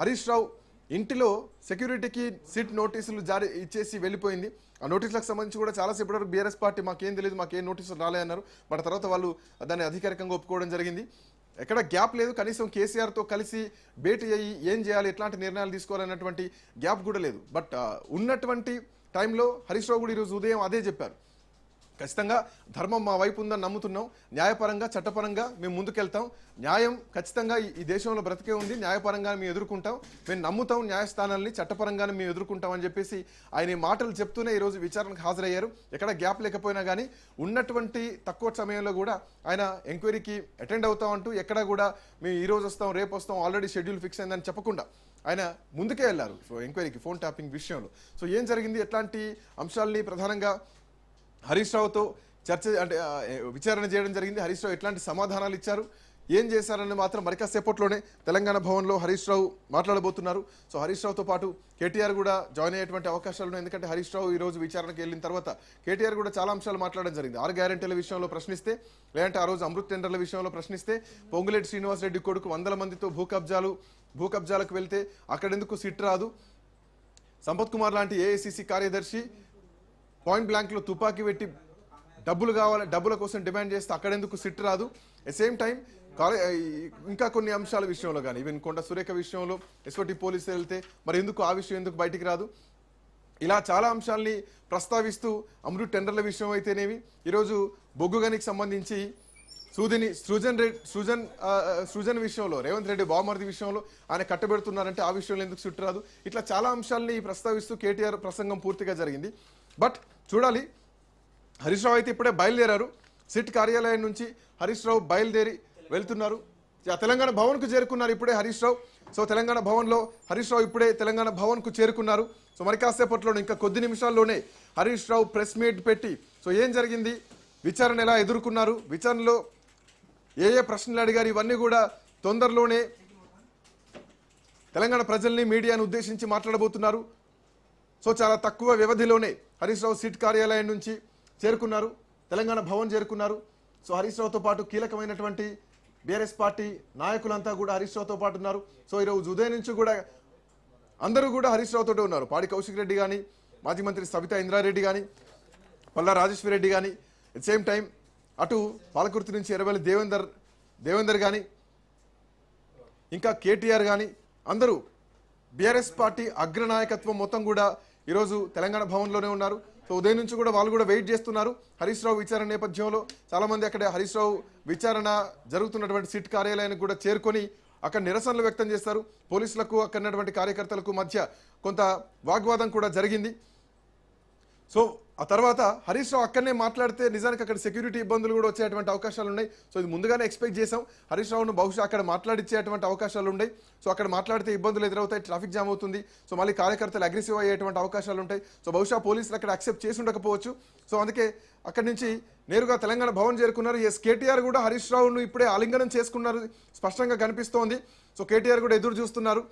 హరీష్ రావు ఇంటిలో సెక్యూరిటీకి సిట్ నోటీసులు జారీ ఇచ్చేసి వెళ్ళిపోయింది. ఆ నోటీసులకు సంబంధించి కూడా చాలాసేపటి వరకు బీఆర్ఎస్ పార్టీ మాకేం తెలియదు, మాకేం నోటీసులు రాలే అన్నారు. బట్ తర్వాత వాళ్ళు దాన్ని అధికారికంగా ఒప్పుకోవడం జరిగింది. ఎక్కడ గ్యాప్ లేదు, కనీసం కేసీఆర్తో కలిసి భేటీ అయ్యి ఏం చేయాలి, ఎట్లాంటి నిర్ణయాలు తీసుకోవాలన్నటువంటి గ్యాప్ కూడా లేదు. బట్ ఉన్నటువంటి టైంలో హరీష్ రావు కూడా ఈరోజు ఉదయం అదే చెప్పారు. ఖచ్చితంగా ధర్మం మా వైపు ఉందని నమ్ముతున్నాం, న్యాయపరంగా చట్టపరంగా మేము ముందుకెళ్తాం, న్యాయం ఖచ్చితంగా ఈ దేశంలో బ్రతికే ఉంది, న్యాయపరంగా మేము ఎదుర్కొంటాం, మేము నమ్ముతాం న్యాయస్థానాల్ని, చట్టపరంగానే మేము ఎదుర్కొంటాం అని చెప్పేసి ఆయన మాటలు చెప్తూనే ఈరోజు విచారణకు హాజరయ్యారు. ఎక్కడ గ్యాప్ లేకపోయినా కానీ ఉన్నటువంటి తక్కువ సమయంలో కూడా ఆయన ఎంక్వైరీకి అటెండ్ అవుతామంటూ ఎక్కడా కూడా మేము ఈరోజు వస్తాం రేపు వస్తాం ఆల్రెడీ షెడ్యూల్ ఫిక్స్ అయిందని చెప్పకుండా ఆయన ముందుకే వెళ్ళారు ఎంక్వైరీకి ఫోన్ ట్యాపింగ్ విషయంలో. సో ఏం జరిగింది, ఎట్లాంటి అంశాలని ప్రధానంగా హరీష్ రావుతో చర్చ అంటే విచారణ చేయడం జరిగింది, హరీష్ రావు ఎట్లాంటి సమాధానాలు ఇచ్చారు, ఏం చేశారని మాత్రం మరికాసేపట్లోనే తెలంగాణ భవన్లో హరీష్ రావు మాట్లాడబోతున్నారు. సో హరీష్ రావుతో పాటు కేటీఆర్ కూడా జాయిన్ అయ్యేటువంటి అవకాశాలు ఉన్నాయి. ఎందుకంటే హరీష్ రావు ఈరోజు విచారణకు వెళ్ళిన తర్వాత కేటీఆర్ కూడా చాలా అంశాలు మాట్లాడడం జరిగింది. 6 గ్యారెంటీల విషయంలో ప్రశ్నిస్తే, లేదంటే ఆ రోజు అమృత్ టెండర్ల విషయంలో ప్రశ్నిస్తే, పొంగులేటి శ్రీనివాసరెడ్డి కొడుకు 100 మందితో భూ కబ్జాలకు వెళ్తే అక్కడెందుకు సిట్ రాదు, సంపత్ కుమార్ లాంటి ఏఐసిసి కార్యదర్శి పాయింట్ బ్లాంక్లో తుపాకీ పెట్టి డబ్బుల కోసం డిమాండ్ చేస్తే అక్కడెందుకు సిట్ రాదు, ఎట్ సేమ్ టైం ఇంకా కొన్ని అంశాల విషయంలో కానీ ఈవెన్ కొండ సురేఖ విషయంలో ఎస్ఓటి పోలీసులు వెళ్తే మరి ఎందుకు ఆ విషయం ఎందుకు బయటికి రాదు, ఇలా చాలా అంశాలని ప్రస్తావిస్తూ అమృత్ టెండర్ల విషయం అయితేనేమి, ఈరోజు బొగ్గుగనికి సంబంధించి సృజన్ విషయంలో రేవంత్ రెడ్డి బావమరిది విషయంలో ఆయన కట్టబెడుతున్నారంటే ఆ విషయంలో ఎందుకు సిట్ రాదు, ఇట్లా చాలా అంశాలని ప్రస్తావిస్తూ కేటీఆర్ ప్రసంగం పూర్తిగా జరిగింది. బట్ చూడాలి, హరీష్ రావు అయితే ఇప్పుడే బయలుదేరారు. సిట్ కార్యాలయం నుంచి హరీష్ రావు బయలుదేరి వెళ్తున్నారు. తెలంగాణ భవన్కు చేరుకున్నారు ఇప్పుడే హరీష్ రావు. సో తెలంగాణ భవన్లో హరీష్ రావు ఇప్పుడే తెలంగాణ భవన్కు చేరుకున్నారు. సో మరి కాసేపట్లో ఇంకా కొద్ది నిమిషాల్లోనే హరీష్ రావు ప్రెస్ మీట్ పెట్టి సో ఏం జరిగింది, విచారణ ఎలా ఎదుర్కొన్నారు, విచారణలో ఏ ప్రశ్నలు అడిగారు, ఇవన్నీ కూడా తొందరలోనే తెలంగాణ ప్రజల్ని మీడియాను ఉద్దేశించి మాట్లాడబోతున్నారు. సో చాలా తక్కువ వ్యవధిలోనే హరీష్ రావు సిట్ కార్యాలయం నుంచి చేరుకున్నారు, తెలంగాణ భవన్ చేరుకున్నారు. సో హరీష్ రావుతో పాటు కీలకమైనటువంటి బీఆర్ఎస్ పార్టీ నాయకులంతా కూడా హరీష్ రావుతో పాటు ఉన్నారు. సో ఈరోజు ఉదయం నుంచి కూడా అందరూ కూడా హరీష్ రావుతో ఉన్నారు. పాడి కౌశిక్ రెడ్డి కానీ, మాజీ మంత్రి సబితా ఇంద్రారెడ్డి కానీ, పల్లా రాజేశ్వర రెడ్డి కానీ, ఎట్ సేమ్ టైం అటు పాలకుర్తి నుంచి ఎర్రవెల్లి దేవేందర్ కానీ, ఇంకా కేటీఆర్ కానీ అందరూ బీఆర్ఎస్ పార్టీ అగ్రనాయకత్వం మొత్తం కూడా ఈరోజు తెలంగాణ భవన్లోనే ఉన్నారు. సో ఉదయం నుంచి కూడా వాళ్ళు కూడా వెయిట్ చేస్తున్నారు. హరీష్ రావు విచారణ నేపథ్యంలో చాలామంది అక్కడ హరీష్ రావు విచారణ జరుగుతున్నటువంటి సిట్ కార్యాలయానికి కూడా చేరుకొని అక్కడ నిరసనలు వ్యక్తం చేస్తారు. పోలీసులకు అక్కడ ఉన్నటువంటి కార్యకర్తలకు మధ్య కొంత వాగ్వాదం కూడా జరిగింది. సో ఆ తర్వాత హరీష్ రావు అక్కడనే మాట్లాడితే నిజానికి అక్కడ సెక్యూరిటీ ఇబ్బందులు కూడా వచ్చేటువంటి అవకాశాలు ఉన్నాయి. సో ఇది ముందుగానే ఎక్స్పెక్ట్ చేసాం, హరీష్ రావును బహుశా అక్కడ మాట్లాడిచ్చేటువంటి అవకాశాలు ఉన్నాయి. సో అక్కడ మాట్లాడితే ఇబ్బందులు ఎదురవుతాయి, ట్రాఫిక్ జామ్ అవుతుంది, సో మళ్ళీ కార్యకర్తలు అగ్రెసివ్ అయ్యేటువంటి అవకాశాలు ఉంటాయి. సో బహుశా పోలీసులు అక్కడ అక్సెప్ట్ చేసి ఉండకపోవచ్చు. సో అందుకే అక్కడి నుంచి నేరుగా తెలంగాణ భవన్ చేరుకున్నారు. కేటీఆర్ కూడా హరీష్ రావును ఇప్పుడే ఆలింగనం చేసుకున్నారు, స్పష్టంగా కనిపిస్తోంది. సో కేటీఆర్ కూడా ఎదురు చూస్తున్నారు.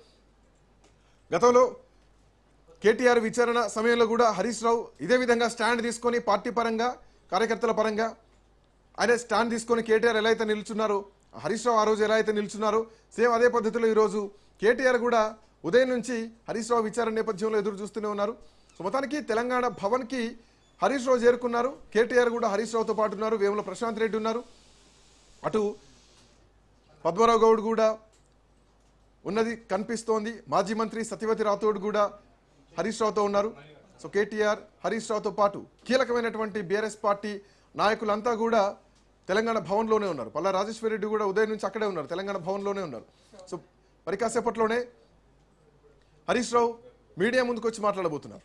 గతంలో కేటీఆర్ విచారణ సమయంలో కూడా హరీష్ రావు ఇదే విధంగా స్టాండ్ తీసుకొని పార్టీ పరంగా కార్యకర్తల పరంగా ఆయన స్టాండ్ తీసుకొని కేటీఆర్ ఎలా అయితే నిల్చున్నారో, హరీష్ రావు ఆ రోజు ఎలా అయితే నిల్చున్నారో సేమ్ అదే పద్ధతిలో ఈరోజు కేటీఆర్ కూడా ఉదయం నుంచి హరీష్ రావు విచారణ నేపథ్యంలో ఎదురు చూస్తూనే ఉన్నారు. సో మొత్తానికి తెలంగాణ భవన్కి హరీష్ రావు చేరుకున్నారు. కేటీఆర్ కూడా హరీష్ రావుతో పాటు ఉన్నారు. వేముల ప్రశాంత్ రెడ్డి ఉన్నారు, అటు పద్మరావు గౌడ్ కూడా ఉన్నది కనిపిస్తోంది. మాజీ మంత్రి సత్యవతి రాథోడ్ కూడా హరీష్ రావుతో ఉన్నారు. సో కేటీఆర్ హరీష్ రావుతో పాటు కీలకమైనటువంటి బీఆర్ఎస్ పార్టీ నాయకులంతా కూడా తెలంగాణ భవన్లోనే ఉన్నారు. పల్లా రాజేశ్వర రెడ్డి కూడా ఉదయం నుంచి అక్కడే ఉన్నారు, తెలంగాణ భవన్లోనే ఉన్నారు. సో మరి కాసేపట్లోనే హరీష్ రావు మీడియా ముందుకు వచ్చి మాట్లాడబోతున్నారు.